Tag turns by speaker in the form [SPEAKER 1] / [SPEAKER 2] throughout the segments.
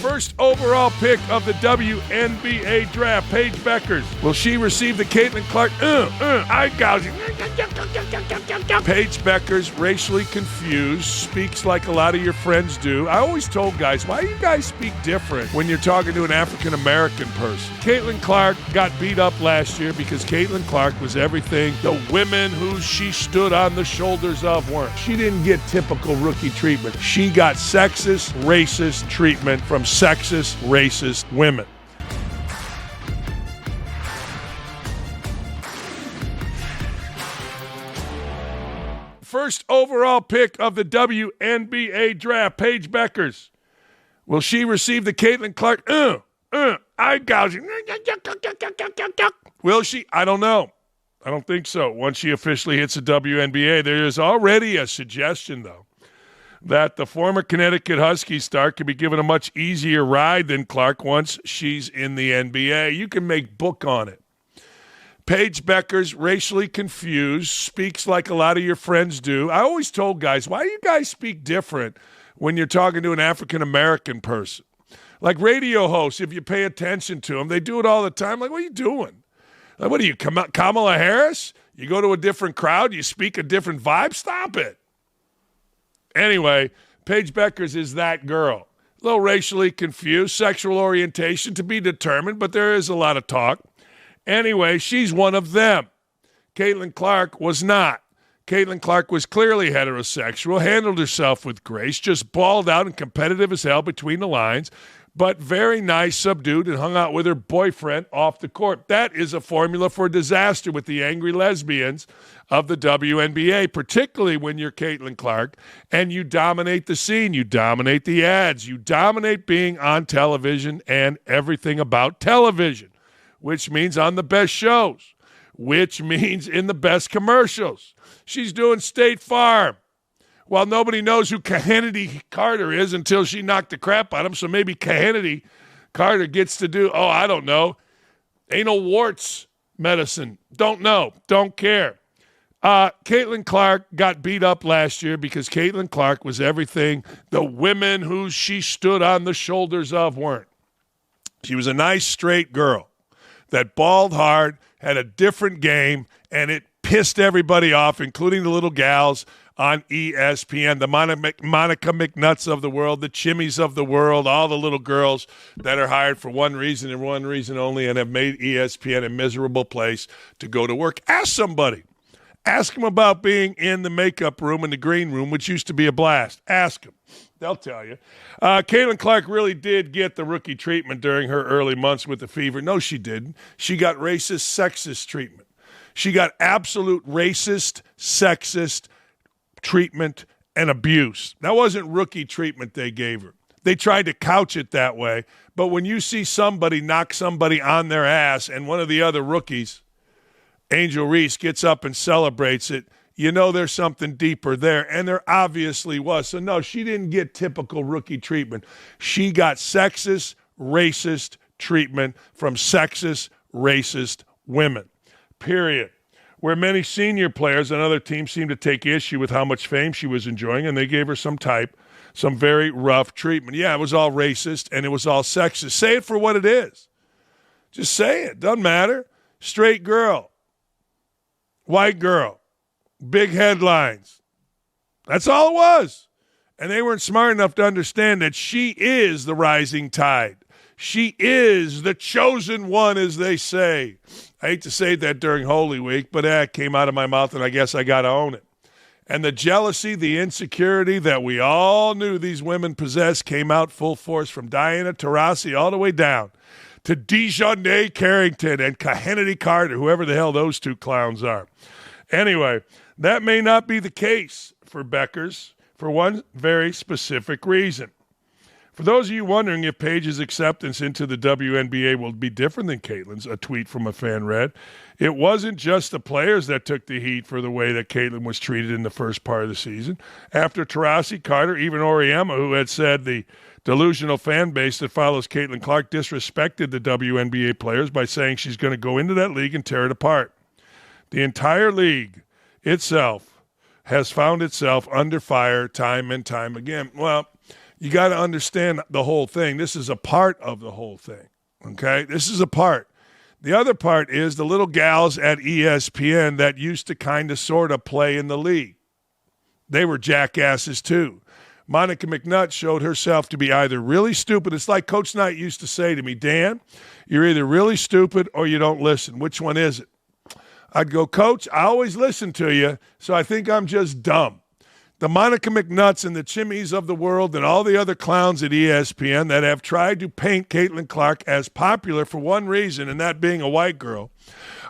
[SPEAKER 1] First overall pick of the WNBA draft, Paige Bueckers. Will she receive the Caitlin Clark eye gouging? Paige Bueckers, racially confused, speaks like a lot of your friends do. I always told guys, why do you guys speak different when you're talking to an African-American person? Caitlin Clark got beat up last year because Caitlin Clark was everything the women who she stood on the shoulders of weren't. She didn't get typical rookie treatment. She got sexist, racist treatment from sexist, racist women. First overall pick of the WNBA draft, Paige Bueckers. Will she receive the Caitlin Clark eye gouging? Will she? I don't know. I don't think so. Once she officially hits the WNBA, there is already a suggestion, though, that the former Connecticut Husky star could be given a much easier ride than Clark once she's in the NBA. You can make book on it. Paige Bueckers, racially confused, speaks like a lot of your friends do. I always told guys, why do you guys speak different when you're talking to an African-American person? Like radio hosts, if you pay attention to them, they do it all the time. Like, what are you doing? Like, what are you, Kamala Harris? You go to a different crowd, you speak a different vibe? Stop it. Anyway, Paige Bueckers is that girl. A little racially confused, sexual orientation to be determined, but there is a lot of talk. Anyway, she's one of them. Caitlin Clark was not. Caitlin Clark was clearly heterosexual, handled herself with grace, just balled out and competitive as hell between the lines, but very nice, subdued, and hung out with her boyfriend off the court. That is a formula for disaster with the angry lesbians of the WNBA, particularly when you're Caitlin Clark and you dominate the scene, you dominate the ads, you dominate being on television and everything about television, which means on the best shows, which means in the best commercials. She's doing State Farm. Well, nobody knows who Kennedy Carter is until she knocked the crap out of him, so maybe Kennedy Carter gets to do, I don't know, anal warts medicine. Don't know. Don't care. Caitlin Clark got beat up last year because Caitlin Clark was everything the women who she stood on the shoulders of weren't. She was a nice, straight girl that balled hard, had a different game, and it pissed everybody off, including the little gals on ESPN, the Monica McNutts of the world, the Chimmies of the world, all the little girls that are hired for one reason and one reason only and have made ESPN a miserable place to go to work. Ask somebody. Ask them about being in the makeup room and the green room, which used to be a blast. Ask them. They'll tell you. Caitlin Clark really did get the rookie treatment during her early months with the fever. No, she didn't. She got racist, sexist treatment. She got absolute racist, sexist treatment and abuse. That wasn't rookie treatment they gave her. They tried to couch it that way. But when you see somebody knock somebody on their ass and one of the other rookies, Angel Reese, gets up and celebrates it, you know there's something deeper there, and there obviously was. So, no, she didn't get typical rookie treatment. She got sexist, racist treatment from sexist, racist women, period. Where many senior players and other teams seemed to take issue with how much fame she was enjoying, and they gave her some very rough treatment. Yeah, it was all racist, and it was all sexist. Say it for what it is. Just say it. Doesn't matter. Straight girl. White girl. Big headlines. That's all it was. And they weren't smart enough to understand that she is the rising tide. She is the chosen one, as they say. I hate to say that during Holy Week, but it came out of my mouth, and I guess I got to own it. And the jealousy, the insecurity that we all knew these women possessed came out full force from Diana Taurasi all the way down to Dejounte Carrington and Kennedy Carter, whoever the hell those two clowns are. Anyway, that may not be the case for Bueckers for one very specific reason. For those of you wondering if Paige's acceptance into the WNBA will be different than Caitlin's, a tweet from a fan read, it wasn't just the players that took the heat for the way that Caitlin was treated in the first part of the season. After Taurasi, Carter, even Oriema, who had said the delusional fan base that follows Caitlin Clark disrespected the WNBA players by saying she's going to go into that league and tear it apart. The entire league itself has found itself under fire time and time again. Well, You got to understand the whole thing. This is a part of the whole thing, okay? This is a part. The other part is the little gals at ESPN that used to kind of sort of play in the league. They were jackasses too. Monica McNutt showed herself to be either really stupid. It's like Coach Knight used to say to me, Dan, you're either really stupid or you don't listen. Which one is it? I'd go, Coach, I always listen to you, so I think I'm just dumb. The Monica McNutts and the Chimmies of the world and all the other clowns at ESPN that have tried to paint Caitlin Clark as popular for one reason, and that being a white girl,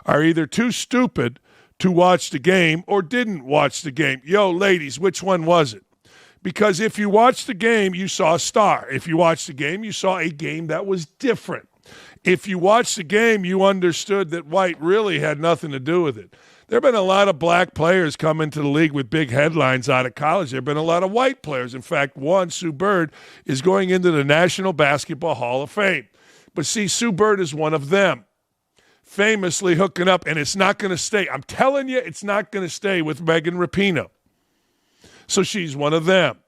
[SPEAKER 1] are either too stupid to watch the game or didn't watch the game. Yo, ladies, which one was it? Because if you watched the game, you saw a star. If you watched the game, you saw a game that was different. If you watched the game, you understood that white really had nothing to do with it. There have been a lot of black players come into the league with big headlines out of college. There have been a lot of white players. In fact, one, Sue Bird, is going into the National Basketball Hall of Fame. But see, Sue Bird is one of them, famously hooking up, and it's not going to stay. I'm telling you, it's not going to stay with Megan Rapinoe. So she's one of them.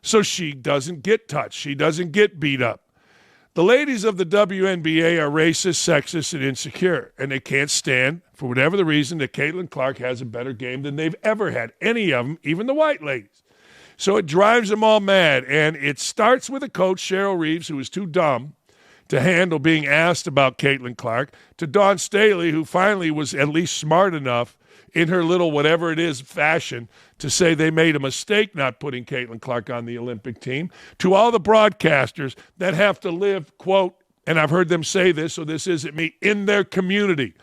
[SPEAKER 1] So she doesn't get touched. She doesn't get beat up. The ladies of the WNBA are racist, sexist, and insecure, and they can't stand, for whatever the reason, that Caitlin Clark has a better game than they've ever had, any of them, even the white ladies. So it drives them all mad, and it starts with a coach, Cheryl Reeves, who is too dumb to handle being asked about Caitlin Clark, to Dawn Staley, who finally was at least smart enough in her little whatever it is fashion to say they made a mistake not putting Caitlin Clark on the Olympic team, to all the broadcasters that have to live, quote, and I've heard them say this, so this isn't me, in their community.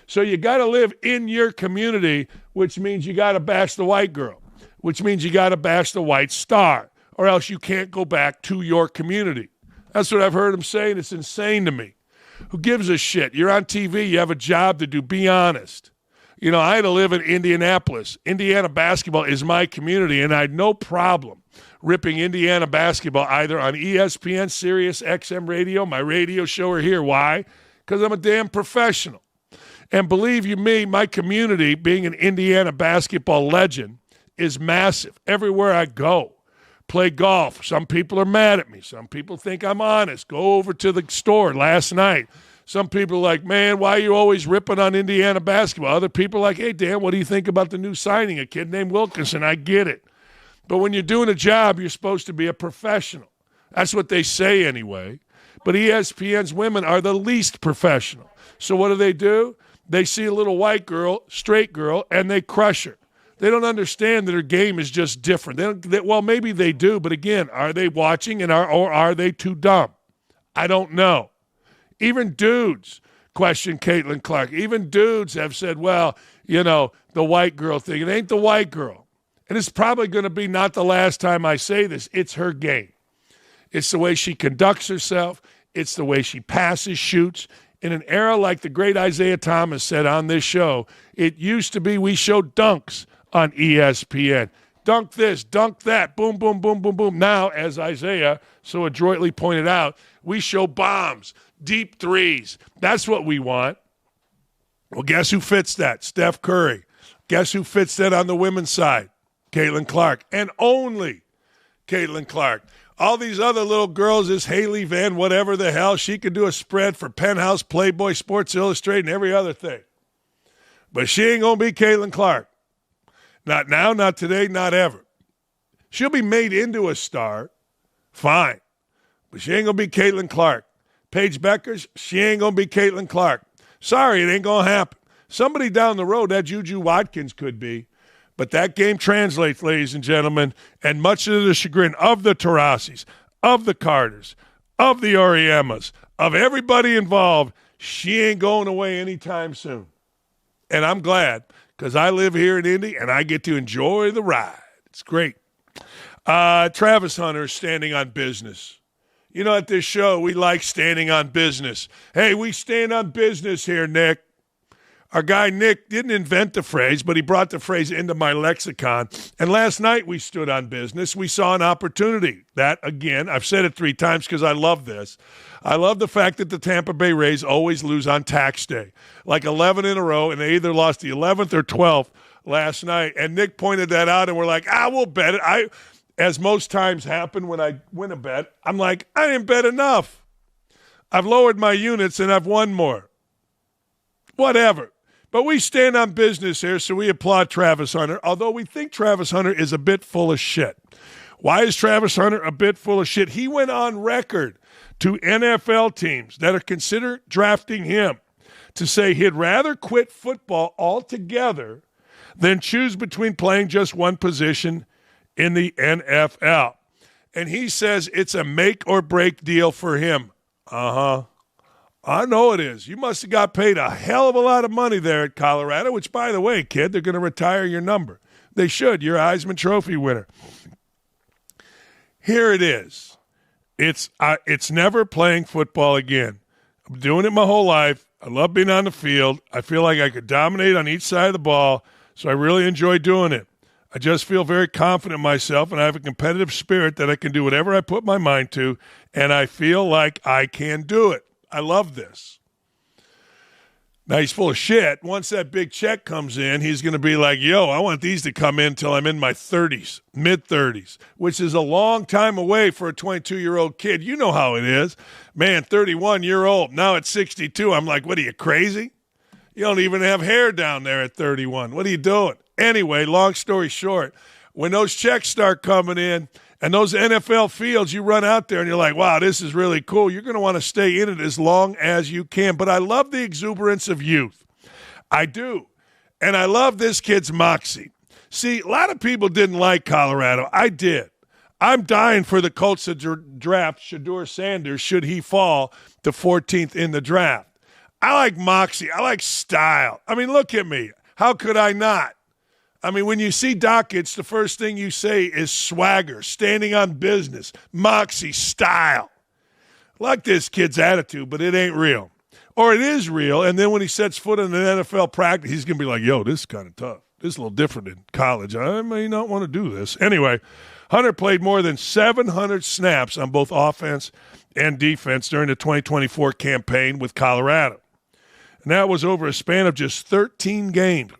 [SPEAKER 1] So you got to live in your community, which means you got to bash the white girl, which means you got to bash the white star, or else you can't go back to your community. That's what I've heard them say, and it's insane to me. Who gives a shit? You're on TV. You have a job to do. Be honest. You know, I had to live in Indianapolis. Indiana basketball is my community, and I had no problem ripping Indiana basketball either on ESPN, Sirius XM radio, my radio show, or here. Why? Because I'm a damn professional. And believe you me, my community, being an Indiana basketball legend, is massive. Everywhere I go, play golf. Some people are mad at me. Some people think I'm honest. Go over to the store last night. Some people are like, man, why are you always ripping on Indiana basketball? Other people are like, hey, Dan, what do you think about the new signing, a kid named Wilkinson? I get it. But when you're doing a job, you're supposed to be a professional. That's what they say anyway. But ESPN's women are the least professional. So what do? They see a little white girl, straight girl, and they crush her. They don't understand that her game is just different. Well, maybe they do, but again, are they watching or are they too dumb? I don't know. Even dudes question Caitlin Clark. Even dudes have said, well, you know, the white girl thing. It ain't the white girl. And it's probably going to be not the last time I say this. It's her game. It's the way she conducts herself. It's the way she passes, shoots. In an era like the great Isaiah Thomas said on this show, it used to be we showed dunks on ESPN. Dunk this, dunk that, boom, boom, boom, boom, boom. Now, as Isaiah so adroitly pointed out, we show bombs, deep threes. That's what we want. Well, guess who fits that? Steph Curry. Guess who fits that on the women's side? Caitlin Clark. And only Caitlin Clark. All these other little girls, this Haley Van, whatever the hell, she could do a spread for Penthouse, Playboy, Sports Illustrated, and every other thing. But she ain't going to be Caitlin Clark. Not now, not today, not ever. She'll be made into a star, fine. But she ain't going to be Caitlin Clark. Paige Bueckers, she ain't going to be Caitlin Clark. Sorry, it ain't going to happen. Somebody down the road, that Juju Watkins could be. But that game translates, ladies and gentlemen, and much to the chagrin of the Taurasi's, of the Carters, of the Oriemas, of everybody involved, she ain't going away anytime soon. And I'm glad, because I live here in Indy, and I get to enjoy the ride. It's great. Travis Hunter is standing on business. You know, at this show, we like standing on business. Hey, we stand on business here, Nick. Our guy Nick didn't invent the phrase, but he brought the phrase into my lexicon. And last night we stood on business. We saw an opportunity. That, again, I've said it 3 times because I love this. I love the fact that the Tampa Bay Rays always lose on tax day, like 11 in a row, and they either lost the 11th or 12th last night. And Nick pointed that out, and we're like, we'll bet it. as most times happen when I win a bet, I'm like, I didn't bet enough. I've lowered my units and I've won more. Whatever. But we stand on business here, so we applaud Travis Hunter, although we think Travis Hunter is a bit full of shit. Why is Travis Hunter a bit full of shit? He went on record to NFL teams that are considered drafting him to say he'd rather quit football altogether than choose between playing just one position in the NFL. And he says it's a make or break deal for him. I know it is. You must have got paid a hell of a lot of money there at Colorado, which, by the way, kid, they're going to retire your number. They should. You're a Heisman Trophy winner. Here it is. It's never playing football again. I'm doing it my whole life. I love being on the field. I feel like I could dominate on each side of the ball, so I really enjoy doing it. I just feel very confident in myself, and I have a competitive spirit that I can do whatever I put my mind to, and I feel like I can do it. I love this. Now, he's full of shit. Once that big check comes in, he's going to be like, yo, I want these to come in until I'm in my 30s, mid-30s, which is a long time away for a 22-year-old kid. You know how it is. Man, 31-year-old. Now at 62, I'm like, what are you, crazy? You don't even have hair down there at 31. What are you doing? Anyway, long story short, when those checks start coming in and those NFL fields, you run out there and you're like, wow, this is really cool. You're going to want to stay in it as long as you can. But I love the exuberance of youth. I do. And I love this kid's moxie. See, a lot of people didn't like Colorado. I did. I'm dying for the Colts to draft Shedeur Sanders should he fall to 14th in the draft. I like moxie. I like style. I mean, look at me. How could I not? I mean, when you see Dakich, the first thing you say is swagger, standing on business, moxie, style. I like this kid's attitude, but it ain't real. Or it is real, and then when he sets foot in an NFL practice, he's going to be like, yo, this is kind of tough. This is a little different in college. I may not want to do this. Anyway, Hunter played more than 700 snaps on both offense and defense during the 2024 campaign with Colorado. And that was over a span of just 13 games.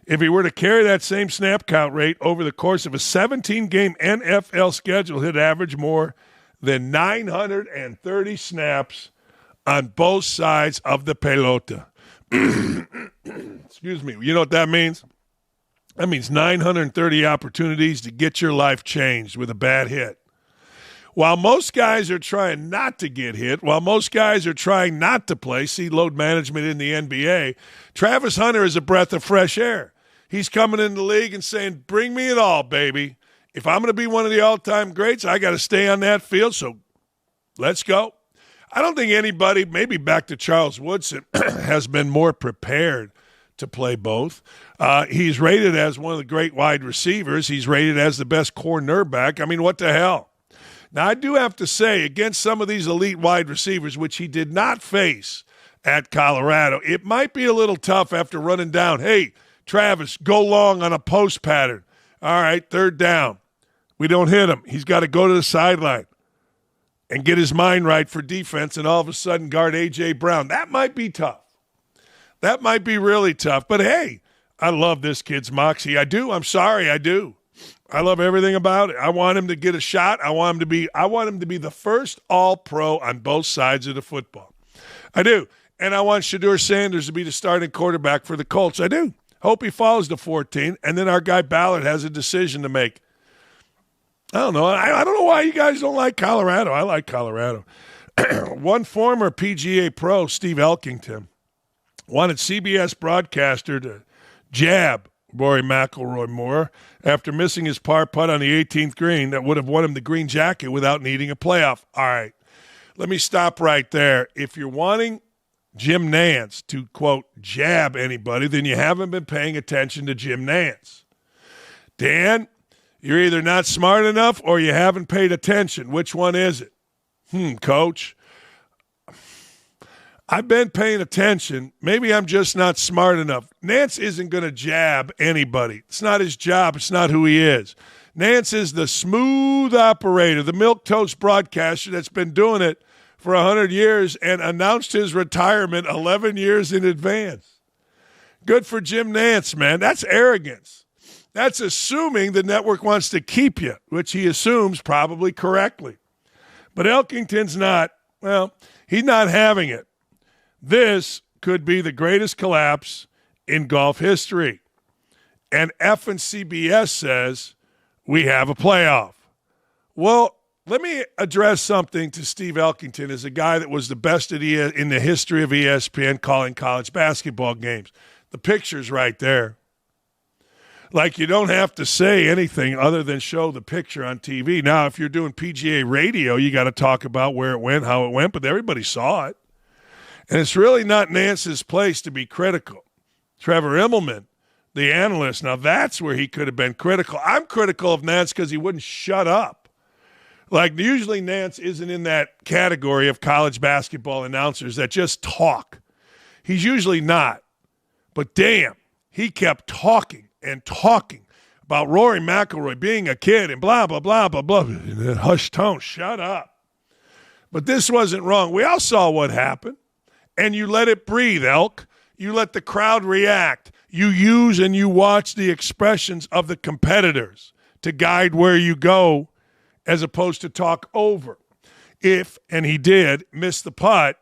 [SPEAKER 1] If he were to carry that same snap count rate over the course of a 17-game NFL schedule, he'd average more than 930 snaps on both sides of the pelota. Excuse me. You know what that means? That means 930 opportunities to get your life changed with a bad hit. While most guys are trying not to get hit, while most guys are trying not to play, see load management in the NBA, Travis Hunter is a breath of fresh air. He's coming in the league and saying, bring me it all, baby. If I'm going to be one of the all-time greats, I got to stay on that field, so let's go. I don't think anybody, maybe back to Charles Woodson, has been more prepared to play both. He's rated as one of the great wide receivers. He's rated as the best cornerback. I mean, what the hell? Now, I do have to say, against some of these elite wide receivers, which he did not face at Colorado, it might be a little tough after running down, hey, Travis, go long on a post pattern. All right, third down. We don't hit him. He's got to go to the sideline and get his mind right for defense and all of a sudden guard A.J. Brown. That might be tough. That might be really tough. But, hey, I love this kid's moxie. I do. I'm sorry. I do. I love everything about it. I want him to get a shot. I want him to be the first all-pro on both sides of the football. I do. And I want Shedeur Sanders to be the starting quarterback for the Colts. I do. Hope he falls to 14, and then our guy Ballard has a decision to make. I don't know. I don't know why you guys don't like Colorado. I like Colorado. One former PGA pro, Steve Elkington, wanted CBS broadcaster to jab Rory McIlroy more after missing his par putt on the 18th green that would have won him the green jacket without needing a playoff. All right, let me stop right there. If you're wanting Jim Nantz to, quote, jab anybody, then you haven't been paying attention to Jim Nantz. Dan, you're either not smart enough or you haven't paid attention. Which one is it? Coach. I've been paying attention. Maybe I'm just not smart enough. Nantz isn't going to jab anybody. It's not his job. It's not who he is. Nantz is the smooth operator, the milquetoast broadcaster that's been doing it for 100 years and announced his retirement 11 years in advance. Good for Jim Nantz, man. That's arrogance. That's assuming the network wants to keep you, which he assumes probably correctly. But Elkington's not, well, he's not having it. This could be the greatest collapse in golf history. And CBS says we have a playoff. Well, let me address something to Steve Elkington as a guy that was the best in the history of ESPN calling college basketball games. The picture's right there. Like, you don't have to say anything other than show the picture on TV. Now, if you're doing PGA radio, you got to talk about where it went, how it went, but everybody saw it. And it's really not Nantz's place to be critical. Trevor Immelman, the analyst, now that's where he could have been critical. I'm critical of Nantz because he wouldn't shut up. Like, usually Nantz isn't in that category of college basketball announcers that just talk. He's usually not. But damn, he kept talking and talking about Rory McIlroy being a kid and blah, blah, blah, blah, blah. In that hushed tone, shut up. But this wasn't wrong. We all saw what happened. And you let it breathe, Elk. You let the crowd react. You use and you watch the expressions of the competitors to guide where you go as opposed to talk over. If, and he did, miss the putt,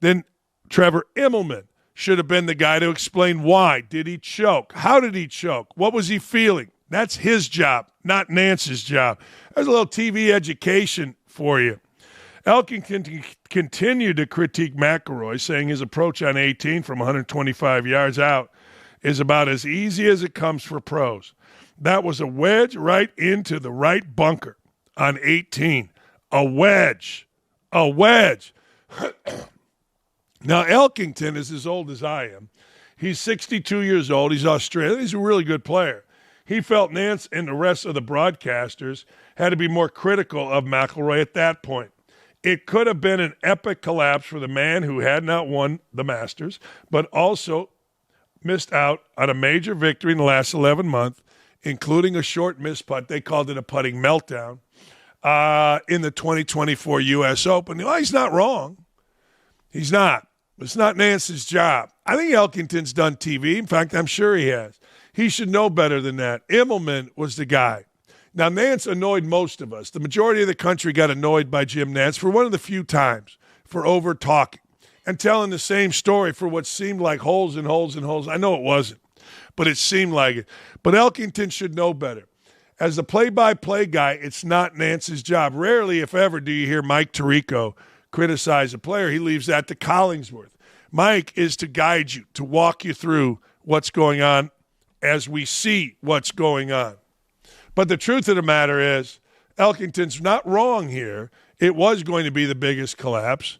[SPEAKER 1] then Trevor Immelman should have been the guy to explain why. Did he choke? How did he choke? What was he feeling? That's his job, not Nantz's job. There's a little TV education for you. Elkington continued to critique McIlroy, saying his approach on 18 from 125 yards out is about as easy as it comes for pros. That was a wedge right into the right bunker on 18. A wedge. A wedge. Now, Elkington is as old as I am. He's 62 years old. He's Australian. He's a really good player. He felt Nantz and the rest of the broadcasters had to be more critical of McIlroy at that point. It could have been an epic collapse for the man who had not won the Masters, but also missed out on a major victory in the last 11 months, including a short miss putt. They called it a putting meltdown in the 2024 U.S. Open. Well, he's not wrong. He's not. It's not Nantz's job. I think Elkington's done TV. In fact, I'm sure he has. He should know better than that. Immelman was the guy. Now, Nantz annoyed most of us. The majority of the country got annoyed by Jim Nantz for one of the few times for over-talking and telling the same story for what seemed like holes and holes and holes. I know it wasn't, but it seemed like it. But Elkington should know better. As the play-by-play guy, it's not Nantz's job. Rarely, if ever, do you hear Mike Tirico criticize a player. He leaves that to Collingsworth. Mike is to guide you, to walk you through what's going on as we see what's going on. But the truth of the matter is, Elkington's not wrong here. It was going to be the biggest collapse,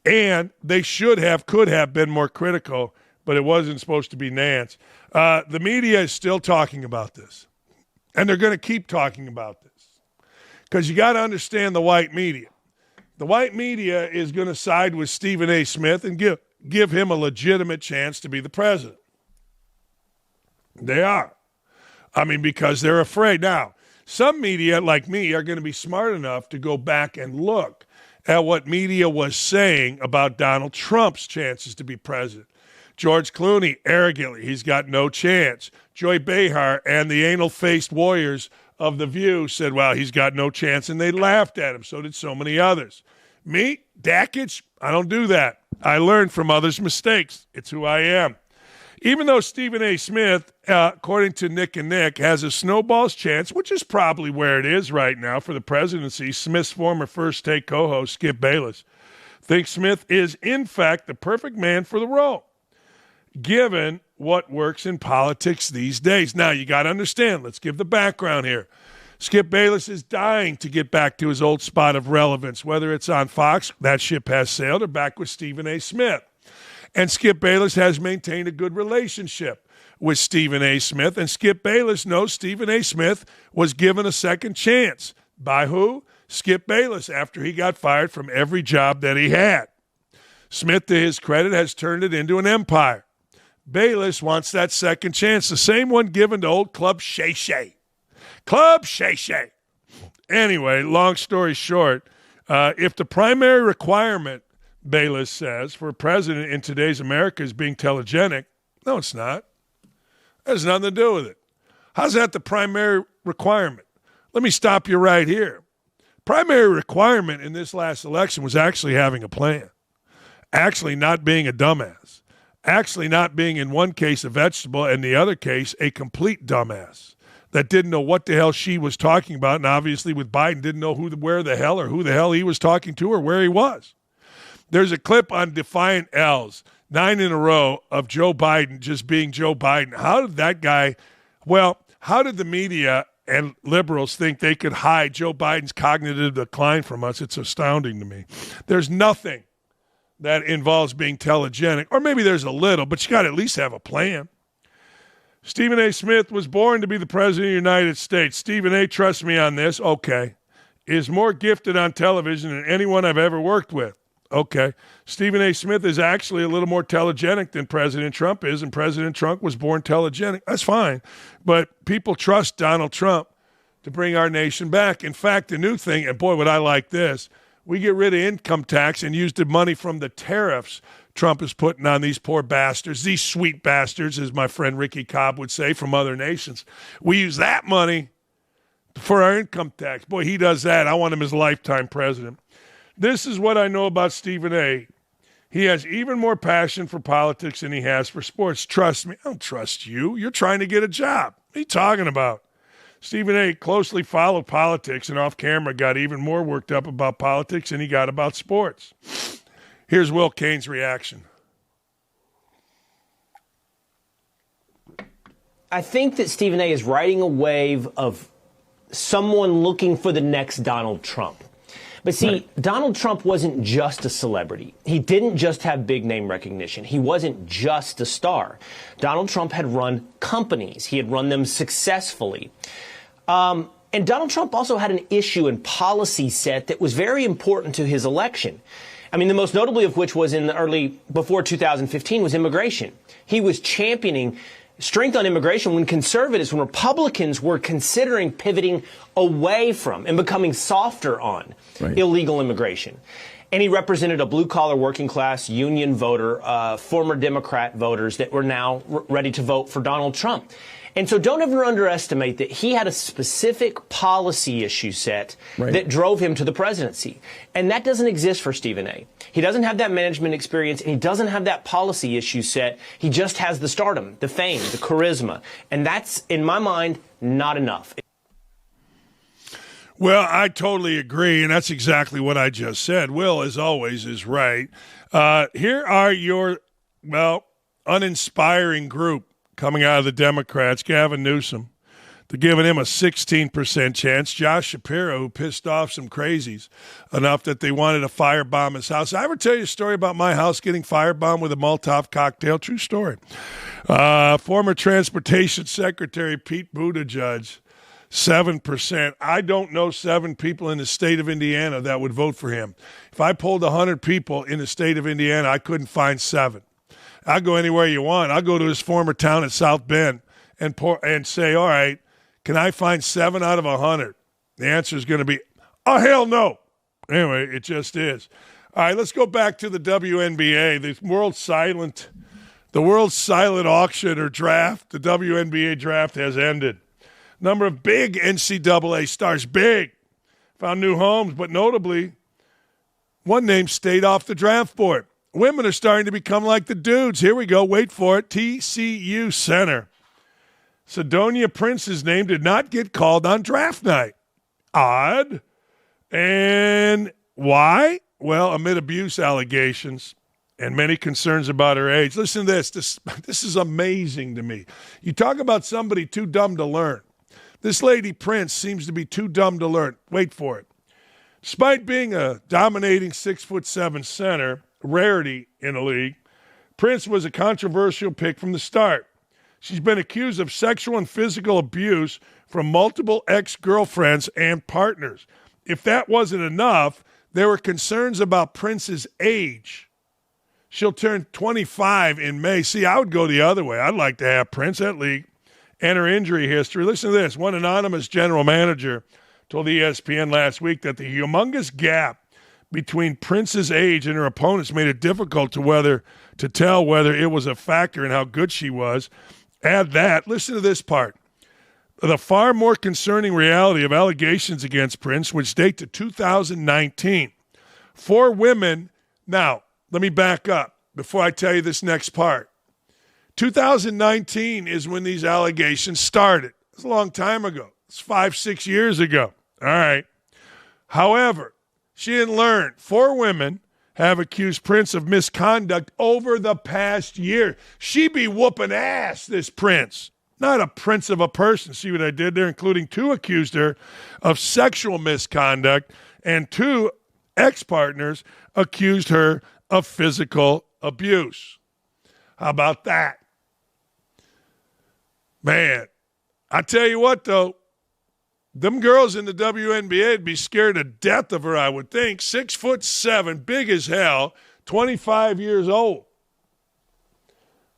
[SPEAKER 1] and they could have been more critical, but it wasn't supposed to be Nantz. The media is still talking about this, and they're going to keep talking about this because you got to understand the white media. The white media is going to side with Stephen A. Smith and give him a legitimate chance to be the president. They are. I mean, because they're afraid. Now, some media, like me, are going to be smart enough to go back and look at what media was saying about Donald Trump's chances to be president. George Clooney, arrogantly, he's got no chance. Joy Behar and the anal-faced warriors of The View said, well, he's got no chance, and they laughed at him. So did so many others. Me, Dakich, I don't do that. I learn from others' mistakes. It's who I am. Even though Stephen A. Smith, according to Nick and Nick, has a snowball's chance, which is probably where it is right now for the presidency, Smith's former First Take co-host, Skip Bayless, thinks Smith is, in fact, the perfect man for the role, given what works in politics these days. Now, you got to understand, let's give the background here. Skip Bayless is dying to get back to his old spot of relevance, whether it's on Fox, that ship has sailed, or back with Stephen A. Smith. And Skip Bayless has maintained a good relationship with Stephen A. Smith, and Skip Bayless knows Stephen A. Smith was given a second chance. By who? Skip Bayless, after he got fired from every job that he had. Smith, to his credit, has turned it into an empire. Bayless wants that second chance, the same one given to old Club Shay Shay. Club Shay Shay. Anyway, long story short, if the primary requirement, Bayless says, for president in today's America is being telegenic, no, it's not. It has nothing to do with it. How's that the primary requirement? Let me stop you right here. Primary requirement in this last election was actually having a plan, actually not being a dumbass, actually not being in one case a vegetable and the other case a complete dumbass that didn't know what the hell she was talking about, and obviously with Biden didn't know who the hell he was talking to or where he was. There's a clip on Defiant L's, 9 in a row, of Joe Biden just being Joe Biden. How did the media and liberals think they could hide Joe Biden's cognitive decline from us? It's astounding to me. There's nothing that involves being telegenic, or maybe there's a little, but you got to at least have a plan. Stephen A. Smith was born to be the president of the United States. Stephen A., trust me on this, okay, is more gifted on television than anyone I've ever worked with. Okay. Stephen A. Smith is actually a little more telegenic than President Trump is, and President Trump was born telegenic. That's fine. But people trust Donald Trump to bring our nation back. In fact, the new thing, and boy, would I like this, we get rid of income tax and use the money from the tariffs Trump is putting on these poor bastards, these sweet bastards, as my friend Ricky Cobb would say, from other nations. We use that money for our income tax. Boy, he does that. I want him as lifetime president. This is what I know about Stephen A. He has even more passion for politics than he has for sports. Trust me. I don't trust you. You're trying to get a job. What are you talking about? Stephen A. closely followed politics and off camera got even more worked up about politics than he got about sports. Here's Will Cain's reaction.
[SPEAKER 2] I think that Stephen A. is riding a wave of someone looking for the next Donald Trump. But see, right. Donald Trump wasn't just a celebrity. He didn't just have big name recognition. He wasn't just a star. Donald Trump had run companies. He had run them successfully. And Donald Trump also had an issue and policy set that was very important to his election. I mean, the most notably of which was before 2015 was immigration. He was championing strength on immigration when Republicans were considering pivoting away from and becoming softer on illegal immigration. And he represented a blue-collar, working-class, union voter, former Democrat voters that were now ready to vote for Donald Trump. And so don't ever underestimate that he had a specific policy issue set that drove him to the presidency. And that doesn't exist for Stephen A. He doesn't have that management experience, and he doesn't have that policy issue set. He just has the stardom, the fame, the charisma. And that's, in my mind, not enough.
[SPEAKER 1] Well, I totally agree, and that's exactly what I just said. Will, as always, is right. Here are your, uninspiring group coming out of the Democrats. Gavin Newsom, they're giving him a 16% chance. Josh Shapiro, who pissed off some crazies enough that they wanted to firebomb his house. I ever tell you a story about my house getting firebombed with a Molotov cocktail? True story. Former Transportation Secretary Pete Buttigieg, 7%. I don't know 7 people in the state of Indiana that would vote for him. If I polled 100 people in the state of Indiana, I couldn't find 7. I'll go anywhere you want. I'll go to his former town at South Bend and say, all right, can I find 7 out of 100? The answer is going to be, oh, hell no. Anyway, it just is. All right, let's go back to the WNBA, the world silent auction or draft. The WNBA draft has ended. Number of big NCAA stars, found new homes, but notably, one name stayed off the draft board. Women are starting to become like the dudes. Here we go. Wait for it. TCU center Sidonia Prince's name did not get called on draft night. Odd. And why? Well, amid abuse allegations and many concerns about her age. Listen to this. This is amazing to me. You talk about somebody too dumb to learn. This lady Prince seems to be too dumb to learn. Wait for it. Despite being a dominating 6'7" center, rarity in the league, Prince was a controversial pick from the start. She's been accused of sexual and physical abuse from multiple ex-girlfriends and partners. If that wasn't enough, there were concerns about Prince's age. She'll turn 25 in May. See, I would go the other way. I'd like to have Prince at league and her injury history. Listen to this. One anonymous general manager told ESPN last week that the humongous gap between Prince's age and her opponents made it difficult to tell whether it was a factor in how good she was. Add that. Listen to this part. the far more concerning reality of allegations against Prince, which date to 2019. 4 women. Now, let me back up before I tell you this next part. 2019 is when these allegations started. It's a long time ago. It's 5-6 years ago. All right. However, she didn't learn. 4 women have accused Prince of misconduct over the past year. She be whooping ass, this Prince. Not a prince of a person. See what I did there? Including 2 accused her of sexual misconduct, and 2 ex-partners accused her of physical abuse. How about that? Man, I tell you what, though, them girls in the WNBA would be scared to death of her, I would think. 6'7", big as hell, 25 years old.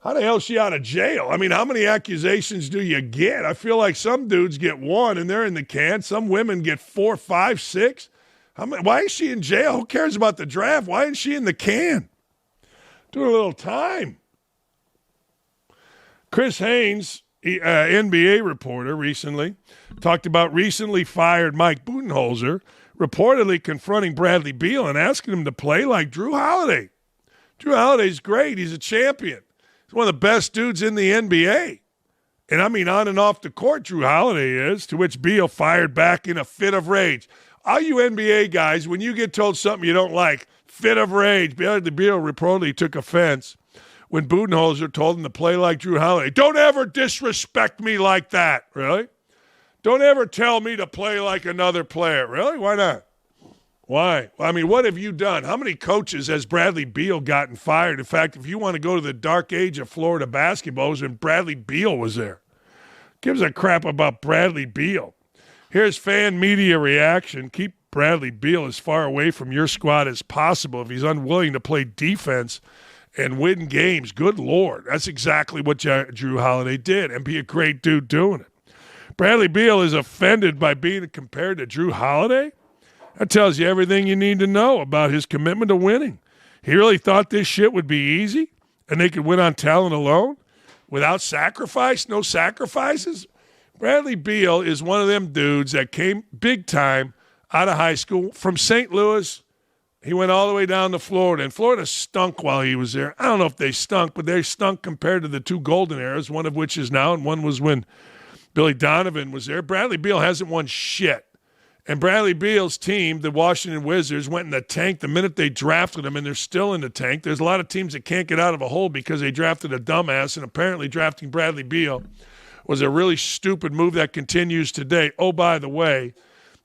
[SPEAKER 1] How the hell is she out of jail? I mean, how many accusations do you get? I feel like some dudes get 1 and they're in the can. Some women get 4, 5, 6. Why is she in jail? Who cares about the draft? Why isn't she in the can? Doing a little time. Chris Haynes, NBA reporter, recently talked about recently fired Mike Budenholzer reportedly confronting Bradley Beal and asking him to play like Jrue Holiday. Jrue Holiday's great. He's a champion. He's one of the best dudes in the NBA. And I mean on and off the court, Jrue Holiday is, to which Beal fired back in a fit of rage. All you NBA guys, when you get told something you don't like, fit of rage. Bradley Beal reportedly took offense when Budenholzer told him to play like Jrue Holiday. Don't ever disrespect me like that. Really? Don't ever tell me to play like another player. Really? Why not? Why? I mean, what have you done? How many coaches has Bradley Beal gotten fired? In fact, if you want to go to the dark age of Florida basketball, it was when Bradley Beal was there. Gives a crap about Bradley Beal. Here's fan media reaction. Keep Bradley Beal as far away from your squad as possible if he's unwilling to play defense and win games. Good Lord. That's exactly what Jrue Holiday did, and be a great dude doing it. Bradley Beal is offended by being compared to Jrue Holiday? That tells you everything you need to know about his commitment to winning. He really thought this shit would be easy and they could win on talent alone without sacrifice, no sacrifices? Bradley Beal is one of them dudes that came big time out of high school from St. Louis. He went all the way down to Florida, and Florida stunk while he was there. I don't know if they stunk, but they stunk compared to the 2 golden eras, one of which is now and one was when Billy Donovan was there. Bradley Beal hasn't won shit. And Bradley Beal's team, the Washington Wizards, went in the tank the minute they drafted him, and they're still in the tank. There's a lot of teams that can't get out of a hole because they drafted a dumbass, and apparently drafting Bradley Beal was a really stupid move that continues today. Oh, by the way,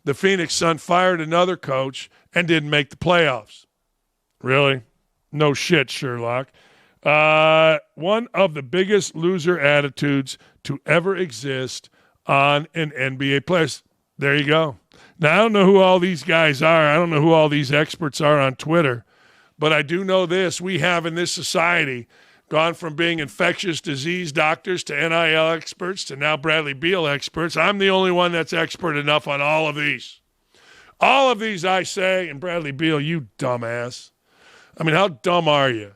[SPEAKER 1] the Phoenix Suns fired another coach and didn't make the playoffs. Really? No shit, Sherlock. One of the biggest loser attitudes to ever exist on an NBA player. There you go. Now, I don't know who all these guys are. I don't know who all these experts are on Twitter. But I do know this. We have in this society gone from being infectious disease doctors to NIL experts to now Bradley Beal experts. I'm the only one that's expert enough on all of these. All of these, I say, and Bradley Beal, you dumbass. I mean, how dumb are you?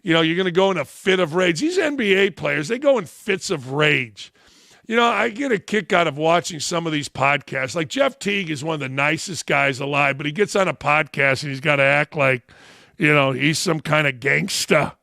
[SPEAKER 1] You know, you're going to go in a fit of rage. These NBA players, they go in fits of rage. You know, I get a kick out of watching some of these podcasts. Like Jeff Teague is one of the nicest guys alive, but he gets on a podcast and he's got to act like, you know, he's some kind of gangsta.